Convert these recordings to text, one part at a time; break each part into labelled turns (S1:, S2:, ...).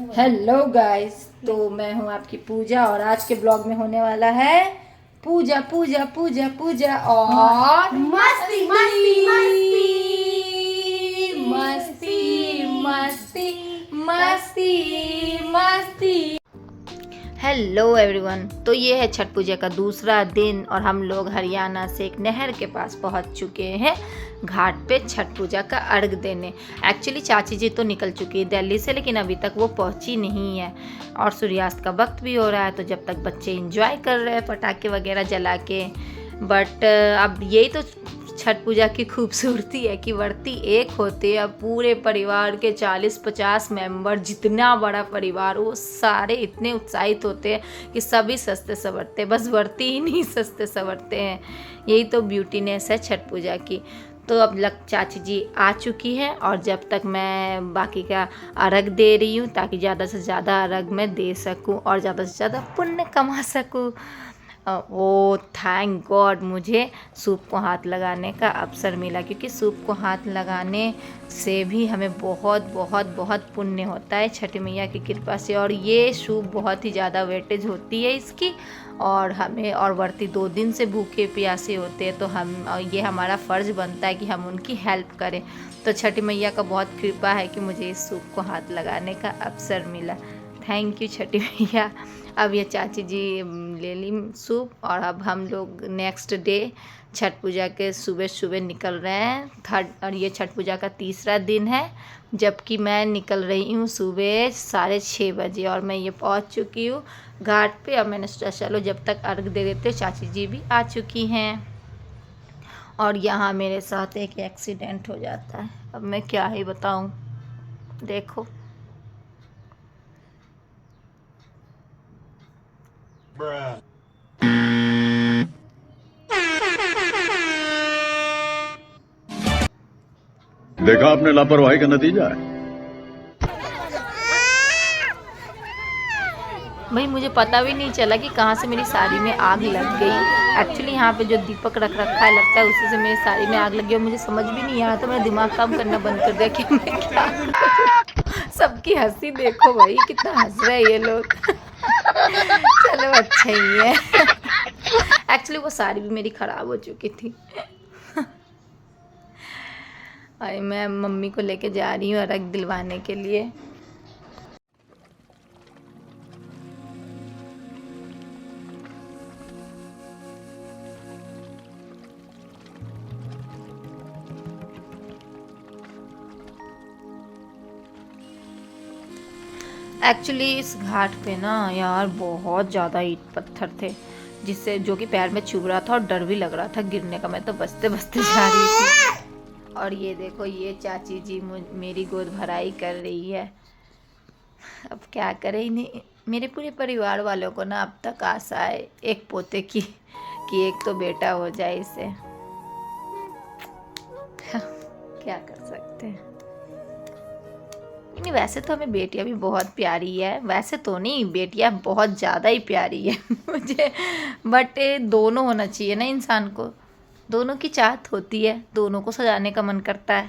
S1: Hello guys, तो मैं हूं आपकी पूजा और आज के ब्लॉग में होने वाला है पूजा पूजा पूजा पूजा और
S2: मस्ती मस्ती
S1: मस्ती मस्ती मस्ती मस्ती। हेलो एवरीवन, तो ये है छठ पूजा का दूसरा दिन और हम लोग हरियाणा से एक नहर के पास पहुंच चुके हैं घाट पे छठ पूजा का अर्घ देने। एक्चुअली चाची जी तो निकल चुकी है दिल्ली से, लेकिन अभी तक वो पहुंची नहीं है और सूर्यास्त का वक्त भी हो रहा है, तो जब तक बच्चे एंजॉय कर रहे हैं पटाखे वगैरह जला के। बट अब यही तो छठ पूजा की खूबसूरती है कि व्रती एक होते हैं, पूरे परिवार के 40-50 मेंबर, जितना बड़ा परिवार वो सारे इतने उत्साहित होते हैं कि सभी सस्ते संवरते, बस व्रती ही नहीं सस्ते संवरते हैं। यही तो ब्यूटीनेस है छठ पूजा की। तो अब चाची जी आ चुकी है और जब तक मैं बाकी का अर्घ दे रही हूँ ताकि ज़्यादा से ज़्यादा अर्घ मैं दे सकूँ और ज़्यादा से ज़्यादा पुण्य कमा सकूँ। ओ थैंक गॉड, मुझे सूप को हाथ लगाने का अवसर मिला, क्योंकि सूप को हाथ लगाने से भी हमें बहुत बहुत बहुत पुण्य होता है छठी मैया की कृपा से। और ये सूप बहुत ही ज़्यादा वेटेज होती है इसकी, और हमें और व्रती 2 दिन से भूखे प्यासे होते हैं, तो हम ये हमारा फ़र्ज़ बनता है कि हम उनकी हेल्प करें। तो छठी मैया का बहुत कृपा है कि मुझे इस सूप को हाथ लगाने का अवसर मिला। थैंक यू छठी मैया। अब ये चाची जी ले ली सूप और अब हम लोग नेक्स्ट डे छठ पूजा के सुबह सुबह निकल रहे हैं थर्ड, और ये छठ पूजा का तीसरा दिन है, जबकि मैं निकल रही हूँ सुबह 6:30 बजे और मैं ये पहुँच चुकी हूँ घाट पे। अब मैंने सोचा चलो जब तक अर्घ दे देते, चाची जी भी आ चुकी हैं। और यहाँ मेरे साथ एक एक्सीडेंट हो जाता है, अब मैं क्या ही बताऊँ, देखो।
S3: देखा आपने लापरवाही का नतीजा है।
S1: भाई मुझे पता भी नहीं चला कि कहाँ से मेरी साड़ी में आग लग गई। एक्चुअली यहाँ पे जो दीपक रख रखा है, लगता है उसी से मेरी साड़ी में आग लग गई और मुझे समझ भी नहीं आया, तो मेरा दिमाग काम करना बंद कर दिया कि मैं क्या करूं। सबकी हंसी देखो भाई, कितना हंस रहे हैं ये लोग। चलो अच्छा ही है। एक्चुअली वो साड़ी भी मेरी ख़राब हो चुकी थी। और मैं मम्मी को लेके जा रही हूँ अर्घ दिलवाने के लिए। एक्चुअली इस घाट पे ना यार बहुत ज़्यादा ईंट पत्थर थे, जिससे जो कि पैर में चुभ रहा था और डर भी लग रहा था गिरने का। मैं तो बचते बचते जा रही थी। और ये देखो, ये चाची जी मेरी गोद भराई कर रही है। अब क्या करें, इन्हें मेरे पूरे परिवार वालों को ना अब तक आशा है एक पोते की कि एक तो बेटा हो जाए इसे। क्या कर सकते हैं। नहीं, वैसे तो हमें बेटियां भी बहुत प्यारी है, वैसे तो नहीं, बेटियां बहुत ज़्यादा ही प्यारी है मुझे। बट दोनों होना चाहिए ना इंसान को, दोनों की चाहत होती है, दोनों को सजाने का मन करता है,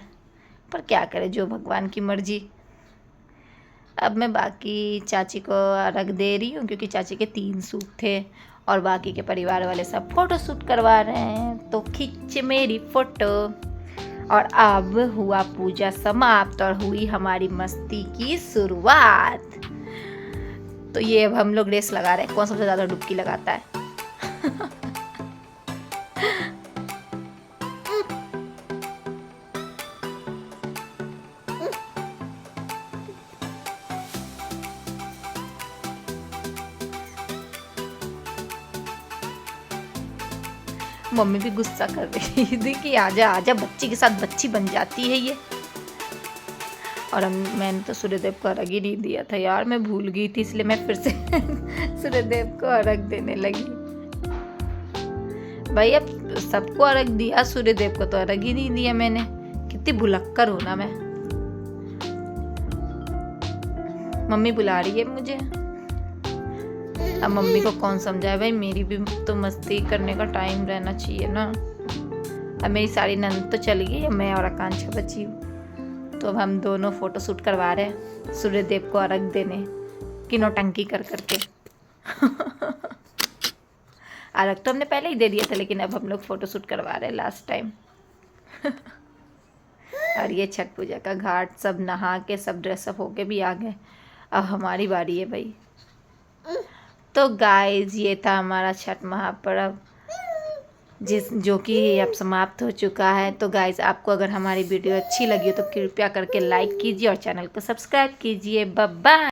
S1: पर क्या करे, जो भगवान की मर्जी। अब मैं बाकी चाची को अर्घ दे रही हूँ, क्योंकि चाची के 3 सूप थे और बाकी के परिवार वाले सब फ़ोटो शूट करवा रहे हैं, तो खींच मेरी फ़ोटो। और अब हुआ पूजा समाप्त और हुई हमारी मस्ती की शुरुआत। तो ये अब हम लोग रेस लगा रहे हैं, कौन सबसे ज़्यादा डुबकी लगाता है। मम्मी भी गुस्सा कर रही थी कि आजा आजा, बच्ची के साथ बच्ची बन जाती है ये। और मैंने तो सूर्यदेव को अर्घ ही नहीं दिया था यार, मैं भूल गई थी, इसलिए मैं फिर से सूर्यदेव को अर्घ देने लगी। भाई अब सबको अर्घ दिया, सूर्यदेव को तो अर्घ ही नहीं दिया मैंने। कितनी भुलक्कर हूं ना मैं। मम्मी बुला रही है मुझे, अब मम्मी को कौन समझाए भाई, मेरी भी तो मस्ती करने का टाइम रहना चाहिए ना। अब मेरी सारी नंद तो चली गई, मैं और आकांक्षा बची हूँ। तो अब हम दोनों फ़ोटो शूट करवा रहे हैं सूर्यदेव को अर्घ देने की नौटंकी कर करके। अर्घ तो हमने पहले ही दे दिया था, लेकिन अब हम लोग फ़ोटो शूट करवा रहे हैं लास्ट टाइम। और ये छठ पूजा का घाट, सब नहा के सब ड्रेसअप होके भी आ गए। अब हमारी बारी है भाई। तो गाइज ये था हमारा छठ महापर्व जो कि अब समाप्त हो चुका है। तो गाइज आपको अगर हमारी वीडियो अच्छी लगी हो तो कृपया करके लाइक कीजिए और चैनल को सब्सक्राइब कीजिए। Bye bye.